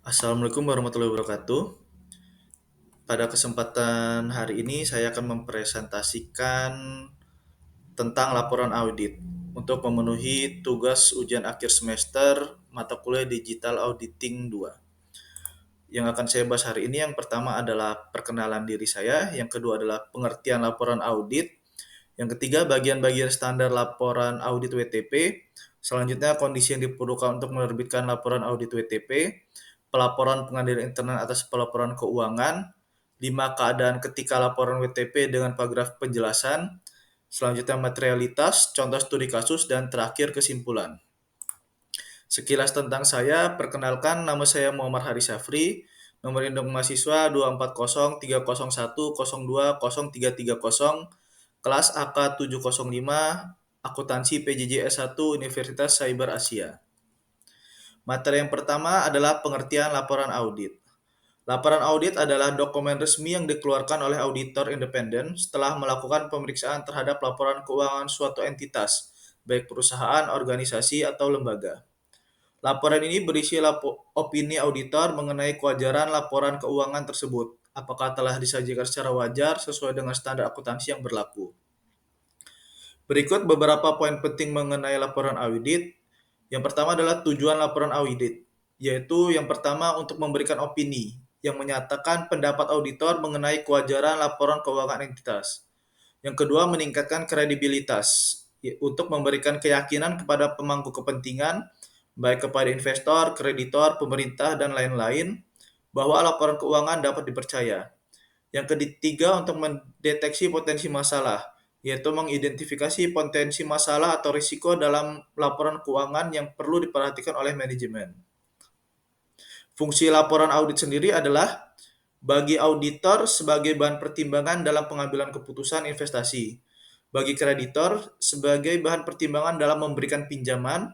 Assalamualaikum warahmatullahi wabarakatuh. Pada kesempatan hari ini saya akan mempresentasikan tentang laporan audit untuk memenuhi tugas ujian akhir semester mata kuliah Digital Auditing 2. Yang akan saya bahas hari ini yang pertama adalah perkenalan diri saya, yang kedua adalah pengertian laporan audit, yang ketiga bagian-bagian standar laporan audit WTP, selanjutnya kondisi yang diperlukan untuk menerbitkan laporan audit WTP, pelaporan pengadilan internal atas pelaporan keuangan, 5 keadaan ketika laporan WTP dengan paragraf penjelasan, selanjutnya materialitas, contoh studi kasus, dan terakhir kesimpulan. Sekilas tentang saya, perkenalkan nama saya Muhammad Haris Syafri, nomor induk mahasiswa 2403011020330, kelas AK 705, akuntansi PJJ S1 Universitas Cyber Asia. Materi yang pertama adalah pengertian laporan audit. Laporan audit adalah dokumen resmi yang dikeluarkan oleh auditor independen setelah melakukan pemeriksaan terhadap laporan keuangan suatu entitas, baik perusahaan, organisasi, atau lembaga. Laporan ini berisi opini auditor mengenai kewajaran laporan keuangan tersebut, apakah telah disajikan secara wajar sesuai dengan standar akuntansi yang berlaku. Berikut beberapa poin penting mengenai laporan audit. Yang pertama adalah tujuan laporan audit, yaitu yang pertama untuk memberikan opini yang menyatakan pendapat auditor mengenai kewajaran laporan keuangan entitas. Yang kedua, meningkatkan kredibilitas untuk memberikan keyakinan kepada pemangku kepentingan, baik kepada investor, kreditor, pemerintah, dan lain-lain, bahwa laporan keuangan dapat dipercaya. Yang ketiga, untuk mendeteksi potensi masalah, yaitu mengidentifikasi potensi masalah atau risiko dalam laporan keuangan yang perlu diperhatikan oleh manajemen. Fungsi laporan audit sendiri adalah bagi auditor sebagai bahan pertimbangan dalam pengambilan keputusan investasi, bagi kreditor sebagai bahan pertimbangan dalam memberikan pinjaman,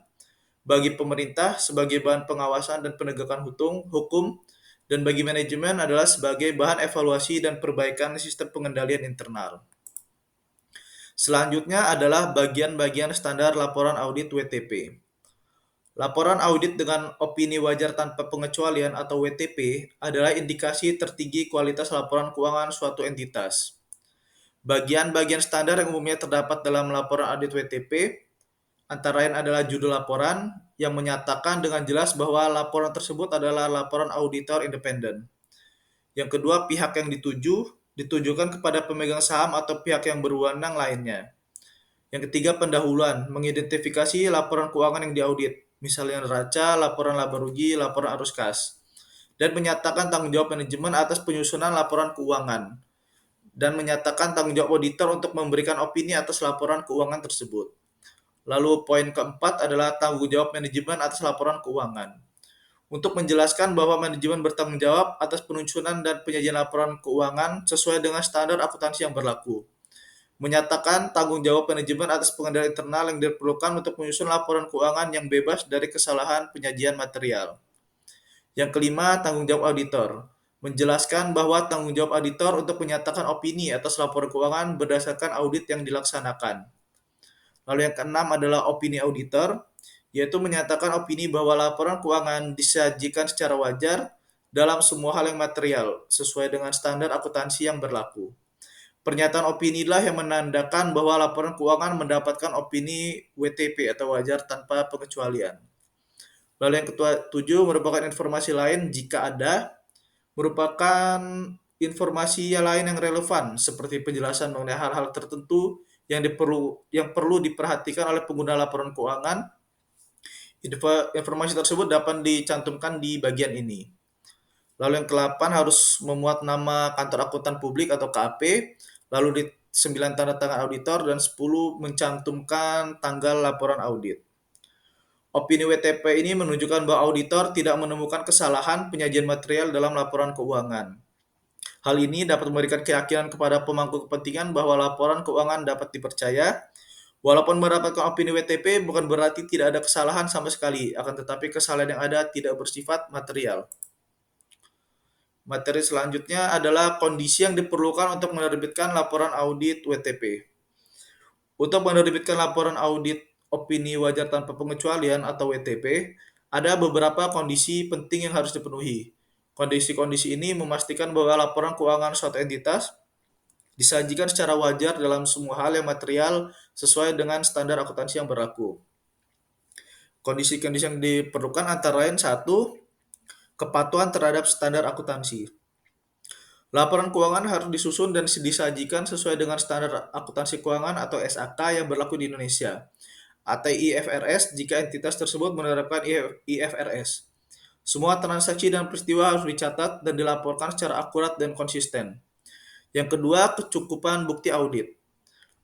bagi pemerintah sebagai bahan pengawasan dan penegakan hukum, dan bagi manajemen adalah sebagai bahan evaluasi dan perbaikan sistem pengendalian internal. Selanjutnya adalah bagian-bagian standar laporan audit WTP. Laporan audit dengan opini wajar tanpa pengecualian atau WTP adalah indikasi tertinggi kualitas laporan keuangan suatu entitas. Bagian-bagian standar yang umumnya terdapat dalam laporan audit WTP antara lain adalah judul laporan yang menyatakan dengan jelas bahwa laporan tersebut adalah laporan auditor independen. Yang kedua, pihak yang ditujukan kepada pemegang saham atau pihak yang berwenang lainnya. Yang ketiga, pendahuluan, mengidentifikasi laporan keuangan yang diaudit, misalnya neraca, laporan laba rugi, laporan arus kas, dan menyatakan tanggung jawab manajemen atas penyusunan laporan keuangan, dan menyatakan tanggung jawab auditor untuk memberikan opini atas laporan keuangan tersebut. Lalu poin keempat adalah tanggung jawab manajemen atas laporan keuangan. Untuk menjelaskan bahwa manajemen bertanggung jawab atas penyusunan dan penyajian laporan keuangan sesuai dengan standar akuntansi yang berlaku. Menyatakan tanggung jawab manajemen atas pengendalian internal yang diperlukan untuk menyusun laporan keuangan yang bebas dari kesalahan penyajian material. Yang kelima, tanggung jawab auditor. Menjelaskan bahwa tanggung jawab auditor untuk menyatakan opini atas laporan keuangan berdasarkan audit yang dilaksanakan. Lalu yang keenam adalah opini auditor, yaitu menyatakan opini bahwa laporan keuangan disajikan secara wajar dalam semua hal yang material, sesuai dengan standar akuntansi yang berlaku. Pernyataan opini inilah yang menandakan bahwa laporan keuangan mendapatkan opini WTP atau wajar tanpa pengecualian. Lalu yang ketujuh merupakan informasi lain jika ada, merupakan informasi yang lain yang relevan seperti penjelasan mengenai hal-hal tertentu yang perlu diperhatikan oleh pengguna laporan keuangan. Informasi tersebut dapat dicantumkan di bagian ini. Lalu yang ke-8 harus memuat nama kantor akuntan publik atau KAP, lalu di 9 tanda tangan auditor, dan 10 mencantumkan tanggal laporan audit. Opini WTP ini menunjukkan bahwa auditor tidak menemukan kesalahan penyajian material dalam laporan keuangan. Hal ini dapat memberikan keyakinan kepada pemangku kepentingan bahwa laporan keuangan dapat dipercaya. Walaupun mendapatkan opini WTP bukan berarti tidak ada kesalahan sama sekali, akan tetapi kesalahan yang ada tidak bersifat material. Materi selanjutnya adalah kondisi yang diperlukan untuk menerbitkan laporan audit WTP. Untuk menerbitkan laporan audit opini wajar tanpa pengecualian atau WTP, Ada beberapa kondisi penting yang harus dipenuhi. Kondisi-kondisi ini memastikan bahwa laporan keuangan suatu entitas disajikan secara wajar dalam semua hal yang material sesuai dengan standar akuntansi yang berlaku. Kondisi-kondisi yang diperlukan antara lain satu, kepatuhan terhadap standar akuntansi. Laporan keuangan harus disusun dan disajikan sesuai dengan standar akuntansi keuangan atau SAK yang berlaku di Indonesia, atau IFRS jika entitas tersebut menerapkan IFRS. Semua transaksi dan peristiwa harus dicatat dan dilaporkan secara akurat dan konsisten. Yang kedua, kecukupan bukti audit.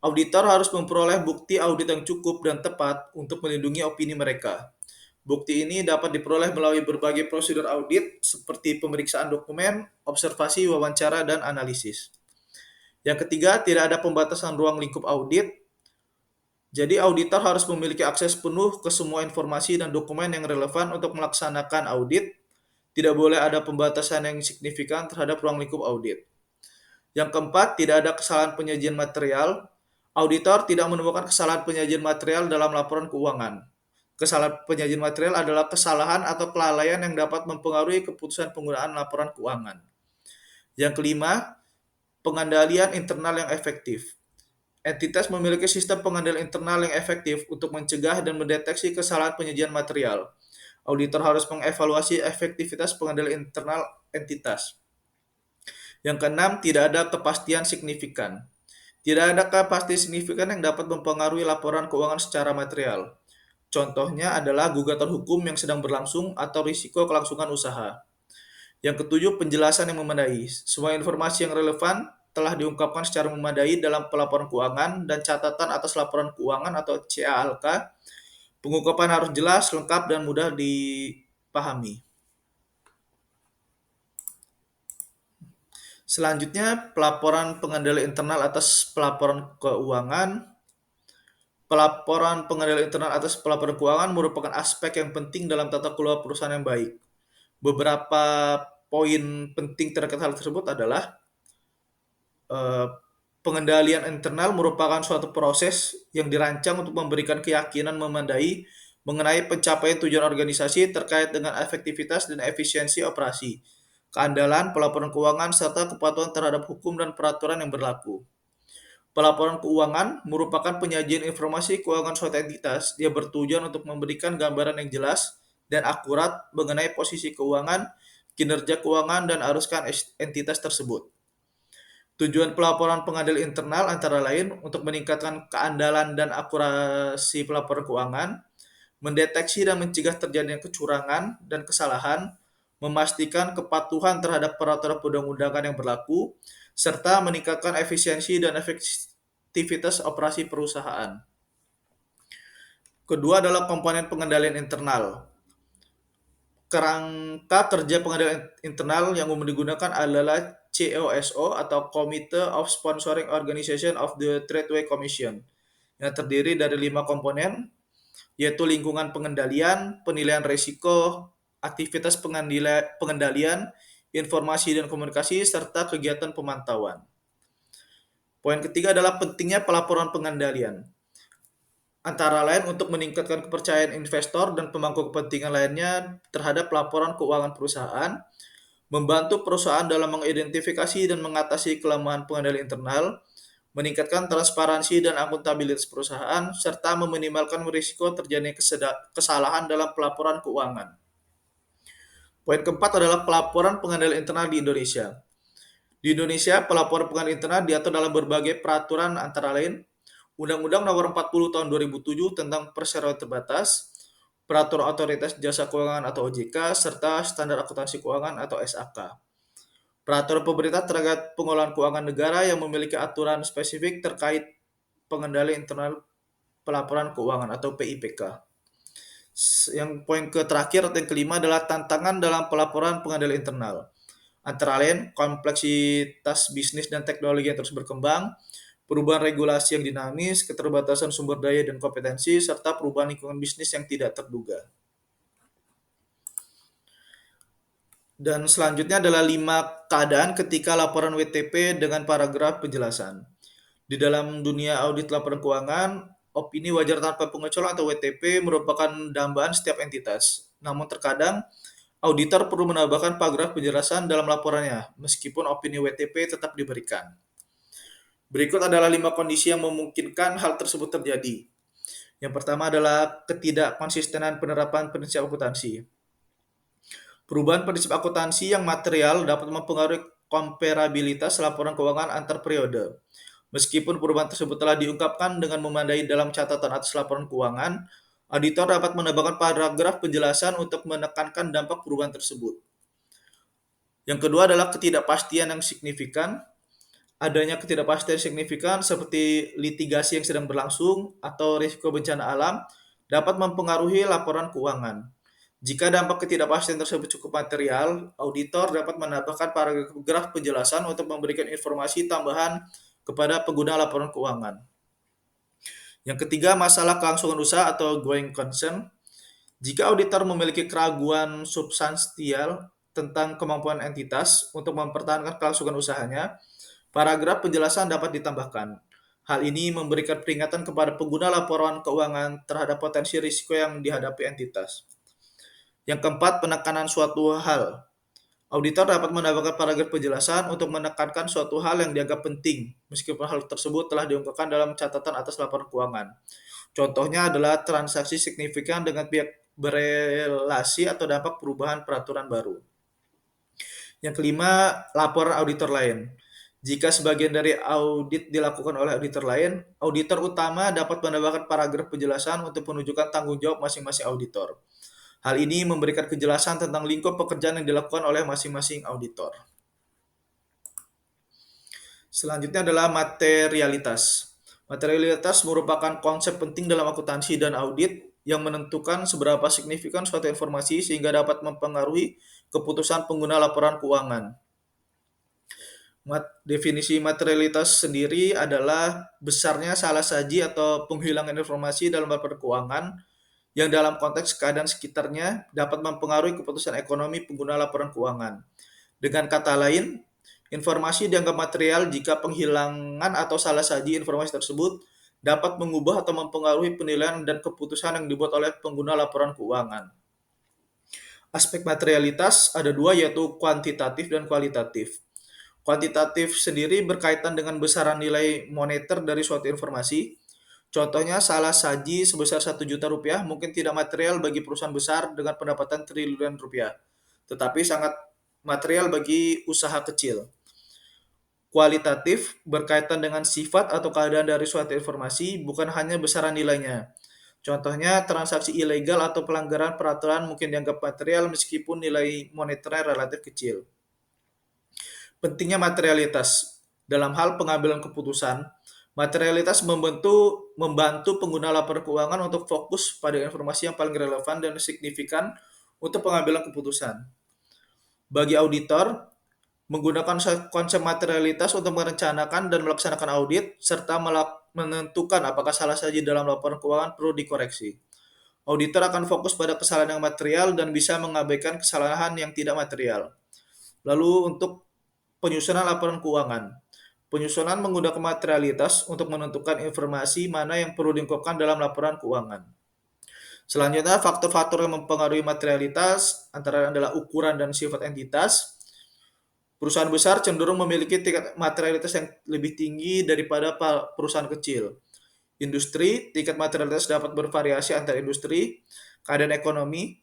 Auditor harus memperoleh bukti audit yang cukup dan tepat untuk melindungi opini mereka. Bukti ini dapat diperoleh melalui berbagai prosedur audit seperti pemeriksaan dokumen, observasi, wawancara, dan analisis. Yang ketiga, tidak ada pembatasan ruang lingkup audit. Jadi auditor harus memiliki akses penuh ke semua informasi dan dokumen yang relevan untuk melaksanakan audit. Tidak boleh ada pembatasan yang signifikan terhadap ruang lingkup audit. Yang keempat, tidak ada kesalahan penyajian material. Auditor tidak menemukan kesalahan penyajian material dalam laporan keuangan. Kesalahan penyajian material adalah kesalahan atau kelalaian yang dapat mempengaruhi keputusan penggunaan laporan keuangan. Yang kelima, pengendalian internal yang efektif. Entitas memiliki sistem pengendalian internal yang efektif untuk mencegah dan mendeteksi kesalahan penyajian material. Auditor harus mengevaluasi efektivitas pengendalian internal entitas. Yang keenam, tidak ada kepastian signifikan. Tidak ada kepastian signifikan yang dapat mempengaruhi laporan keuangan secara material. Contohnya adalah gugatan hukum yang sedang berlangsung atau risiko kelangsungan usaha. Yang ketujuh, penjelasan yang memadai. Semua informasi yang relevan telah diungkapkan secara memadai dalam pelaporan keuangan dan catatan atas laporan keuangan atau CALK. Pengungkapan harus jelas, lengkap, dan mudah dipahami. Selanjutnya, pelaporan pengendalian internal atas pelaporan keuangan. Pelaporan pengendalian internal atas pelaporan keuangan merupakan aspek yang penting dalam tata kelola perusahaan yang baik. Beberapa poin penting terkait hal tersebut adalah pengendalian internal merupakan suatu proses yang dirancang untuk memberikan keyakinan memadai mengenai pencapaian tujuan organisasi terkait dengan efektivitas dan efisiensi operasi, keandalan pelaporan keuangan, serta kepatuhan terhadap hukum dan peraturan yang berlaku. Pelaporan keuangan merupakan penyajian informasi keuangan suatu entitas yang bertujuan untuk memberikan gambaran yang jelas dan akurat mengenai posisi keuangan, kinerja keuangan, dan aruskan entitas tersebut. Tujuan pelaporan pengendalian internal antara lain untuk meningkatkan keandalan dan akurasi pelaporan keuangan, mendeteksi dan mencegah terjadinya kecurangan dan kesalahan, memastikan kepatuhan terhadap peraturan perundang-undangan yang berlaku, serta meningkatkan efisiensi dan efektivitas operasi perusahaan. Kedua adalah komponen pengendalian internal. Kerangka kerja pengendalian internal yang umum digunakan adalah COSO atau Committee of Sponsoring Organization of the Tradeway Commission, yang terdiri dari 5 komponen, yaitu lingkungan pengendalian, penilaian risiko, aktivitas pengendalian, informasi dan komunikasi, serta kegiatan pemantauan. Poin ketiga adalah pentingnya pelaporan pengendalian. Antara lain untuk meningkatkan kepercayaan investor dan pemangku kepentingan lainnya terhadap laporan keuangan perusahaan, membantu perusahaan dalam mengidentifikasi dan mengatasi kelemahan pengendalian internal, meningkatkan transparansi dan akuntabilitas perusahaan, serta meminimalkan risiko terjadinya kesalahan dalam pelaporan keuangan. Poin keempat adalah pelaporan pengendalian internal di Indonesia. Di Indonesia, pelaporan pengendalian internal diatur dalam berbagai peraturan antara lain Undang-Undang Nomor 40 Tahun 2007 tentang Perseroan Terbatas, Peraturan Otoritas Jasa Keuangan atau OJK, serta Standar Akuntansi Keuangan atau SAK. Peraturan pemerintah terkait pengelolaan keuangan negara yang memiliki aturan spesifik terkait pengendalian internal pelaporan keuangan atau PIPK. Yang poin terakhir atau yang kelima adalah tantangan dalam pelaporan pengendalian internal. Antara lain, kompleksitas bisnis dan teknologi yang terus berkembang, perubahan regulasi yang dinamis, keterbatasan sumber daya dan kompetensi, serta perubahan lingkungan bisnis yang tidak terduga. Dan selanjutnya adalah 5 keadaan ketika laporan WTP dengan paragraf penjelasan. Di dalam dunia audit laporan keuangan, opini wajar tanpa pengecualian atau WTP merupakan dambaan setiap entitas. Namun terkadang auditor perlu menambahkan paragraf penjelasan dalam laporannya, meskipun opini WTP tetap diberikan. Berikut adalah 5 kondisi yang memungkinkan hal tersebut terjadi. Yang pertama adalah ketidakkonsistenan penerapan prinsip akuntansi. Perubahan prinsip akuntansi yang material dapat mempengaruhi komparabilitas laporan keuangan antar periode. Meskipun perubahan tersebut telah diungkapkan dengan memadai dalam catatan atas laporan keuangan, auditor dapat menambahkan paragraf penjelasan untuk menekankan dampak perubahan tersebut. Yang kedua adalah ketidakpastian yang signifikan. Adanya ketidakpastian signifikan seperti litigasi yang sedang berlangsung atau risiko bencana alam dapat mempengaruhi laporan keuangan. Jika dampak ketidakpastian tersebut cukup material, auditor dapat menambahkan paragraf penjelasan untuk memberikan informasi tambahan kepada pengguna laporan keuangan. Yang ketiga, masalah kelangsungan usaha atau going concern. Jika auditor memiliki keraguan substansial tentang kemampuan entitas untuk mempertahankan kelangsungan usahanya, paragraf penjelasan dapat ditambahkan. Hal ini memberikan peringatan kepada pengguna laporan keuangan terhadap potensi risiko yang dihadapi entitas. Yang keempat, penekanan suatu hal. Auditor dapat menambahkan paragraf penjelasan untuk menekankan suatu hal yang dianggap penting, meskipun hal tersebut telah diungkapkan dalam catatan atas laporan keuangan. Contohnya adalah transaksi signifikan dengan pihak berelasi atau dampak perubahan peraturan baru. Yang kelima, laporan auditor lain. Jika sebagian dari audit dilakukan oleh auditor lain, auditor utama dapat menambahkan paragraf penjelasan untuk menunjukkan tanggung jawab masing-masing auditor. Hal ini memberikan kejelasan tentang lingkup pekerjaan yang dilakukan oleh masing-masing auditor. Selanjutnya adalah materialitas. Materialitas merupakan konsep penting dalam akuntansi dan audit yang menentukan seberapa signifikan suatu informasi sehingga dapat mempengaruhi keputusan pengguna laporan keuangan. Definisi materialitas sendiri adalah besarnya salah saji atau penghilangan informasi dalam laporan keuangan yang dalam konteks keadaan sekitarnya dapat mempengaruhi keputusan ekonomi pengguna laporan keuangan. Dengan kata lain, informasi dianggap material jika penghilangan atau salah saji informasi tersebut dapat mengubah atau mempengaruhi penilaian dan keputusan yang dibuat oleh pengguna laporan keuangan. Aspek materialitas ada dua, yaitu kuantitatif dan kualitatif. Kuantitatif sendiri berkaitan dengan besaran nilai moneter dari suatu informasi. Contohnya, salah saji sebesar 1 juta rupiah mungkin tidak material bagi perusahaan besar dengan pendapatan triliunan rupiah, tetapi sangat material bagi usaha kecil. Kualitatif berkaitan dengan sifat atau keadaan dari suatu informasi, bukan hanya besaran nilainya. Contohnya, transaksi ilegal atau pelanggaran peraturan mungkin dianggap material meskipun nilai moneternya relatif kecil. Pentingnya materialitas dalam hal pengambilan keputusan. Materialitas membantu pengguna laporan keuangan untuk fokus pada informasi yang paling relevan dan signifikan untuk pengambilan keputusan. Bagi auditor, menggunakan konsep materialitas untuk merencanakan dan melaksanakan audit, serta menentukan apakah salah saji dalam laporan keuangan perlu dikoreksi. Auditor akan fokus pada kesalahan yang material dan bisa mengabaikan kesalahan yang tidak material. Lalu untuk penyusunan laporan keuangan. Penyusunan menggunakan materialitas untuk menentukan informasi mana yang perlu diungkapkan dalam laporan keuangan. Selanjutnya, faktor-faktor yang mempengaruhi materialitas antara adalah ukuran dan sifat entitas. Perusahaan besar cenderung memiliki tingkat materialitas yang lebih tinggi daripada perusahaan kecil. Industri, tingkat materialitas dapat bervariasi antar industri. Keadaan ekonomi,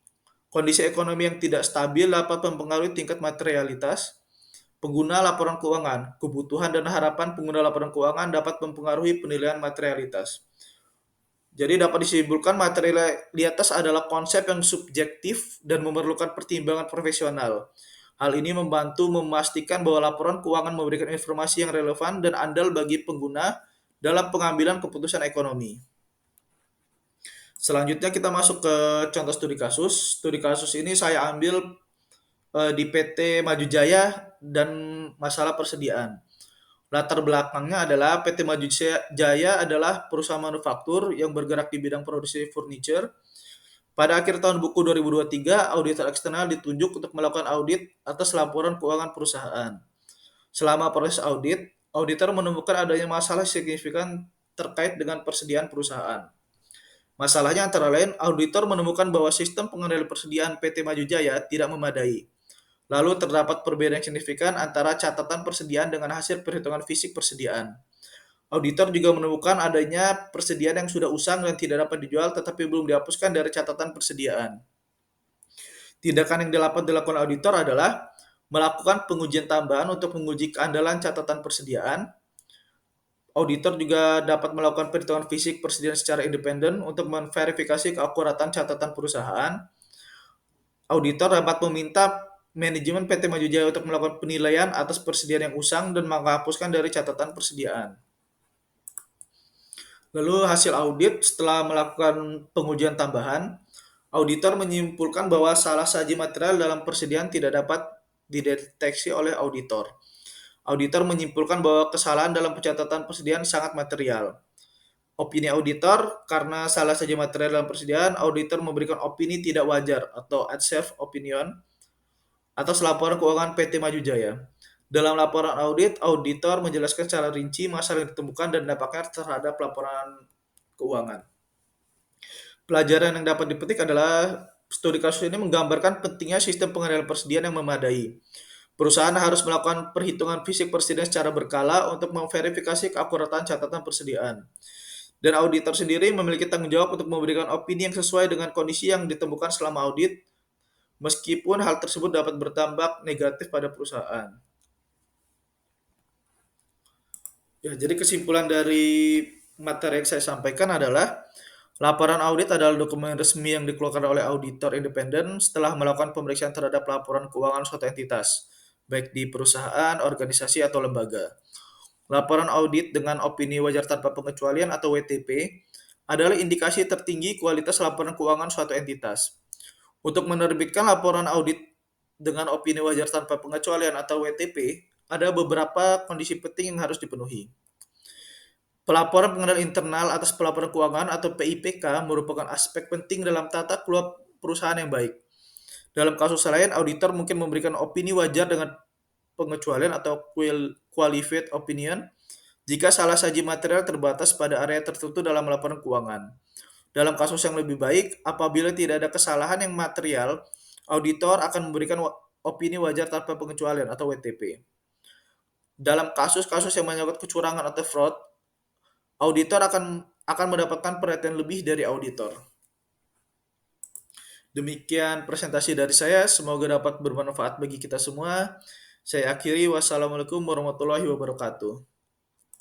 kondisi ekonomi yang tidak stabil dapat mempengaruhi tingkat materialitas. Pengguna laporan keuangan, kebutuhan dan harapan pengguna laporan keuangan dapat mempengaruhi penilaian materialitas. Jadi dapat disimpulkan materialitas adalah konsep yang subjektif dan memerlukan pertimbangan profesional. Hal ini membantu memastikan bahwa laporan keuangan memberikan informasi yang relevan dan andal bagi pengguna dalam pengambilan keputusan ekonomi. Selanjutnya kita masuk ke contoh studi kasus. Studi kasus ini saya ambil di PT Maju Jaya dan masalah persediaan. Latar belakangnya adalah PT Maju Jaya adalah perusahaan manufaktur yang bergerak di bidang produksi furniture. Pada akhir tahun buku 2023, auditor eksternal ditunjuk untuk melakukan audit atas laporan keuangan perusahaan. Selama proses audit, auditor menemukan adanya masalah signifikan terkait dengan persediaan perusahaan. Masalahnya antara lain, auditor menemukan bahwa sistem pengendalian persediaan PT Maju Jaya tidak memadai. Lalu terdapat perbedaan signifikan antara catatan persediaan dengan hasil perhitungan fisik persediaan. Auditor juga menemukan adanya persediaan yang sudah usang dan tidak dapat dijual tetapi belum dihapuskan dari catatan persediaan. Tindakan yang dapat dilakukan auditor adalah melakukan pengujian tambahan untuk menguji keandalan catatan persediaan. Auditor juga dapat melakukan perhitungan fisik persediaan secara independen untuk memverifikasi keakuratan catatan perusahaan. Auditor dapat meminta manajemen PT Maju Jaya untuk melakukan penilaian atas persediaan yang usang dan menghapuskan dari catatan persediaan. Lalu hasil audit setelah melakukan pengujian tambahan, auditor menyimpulkan bahwa salah saji material dalam persediaan tidak dapat dideteksi oleh auditor. Auditor menyimpulkan bahwa kesalahan dalam pencatatan persediaan sangat material. Opini auditor, karena salah saji material dalam persediaan, auditor memberikan opini tidak wajar atau adverse opinion atas laporan keuangan PT Maju Jaya. Dalam laporan audit, auditor menjelaskan secara rinci masalah yang ditemukan dan dampaknya terhadap laporan keuangan. Pelajaran yang dapat dipetik adalah studi kasus ini menggambarkan pentingnya sistem pengendalian persediaan yang memadai. Perusahaan harus melakukan perhitungan fisik persediaan secara berkala untuk memverifikasi keakuratan catatan persediaan. Dan auditor sendiri memiliki tanggung jawab untuk memberikan opini yang sesuai dengan kondisi yang ditemukan selama audit, meskipun hal tersebut dapat berdampak negatif pada perusahaan. Ya, jadi kesimpulan dari materi yang saya sampaikan adalah laporan audit adalah dokumen resmi yang dikeluarkan oleh auditor independen setelah melakukan pemeriksaan terhadap laporan keuangan suatu entitas, baik di perusahaan, organisasi, atau lembaga. Laporan audit dengan opini wajar tanpa pengecualian atau WTP adalah indikasi tertinggi kualitas laporan keuangan suatu entitas. Untuk menerbitkan laporan audit dengan opini wajar tanpa pengecualian atau WTP, ada beberapa kondisi penting yang harus dipenuhi. Pelaporan pengendalian internal atas pelaporan keuangan atau PIPK merupakan aspek penting dalam tata kelola perusahaan yang baik. Dalam kasus lain, auditor mungkin memberikan opini wajar dengan pengecualian atau qualified opinion jika salah saji material terbatas pada area tertentu dalam laporan keuangan. Dalam kasus yang lebih baik, apabila tidak ada kesalahan yang material, auditor akan memberikan opini wajar tanpa pengecualian atau WTP. Dalam kasus-kasus yang menyangkut kecurangan atau fraud, auditor akan mendapatkan perhatian lebih dari auditor. Demikian presentasi dari saya, semoga dapat bermanfaat bagi kita semua. Saya akhiri, wassalamualaikum warahmatullahi wabarakatuh.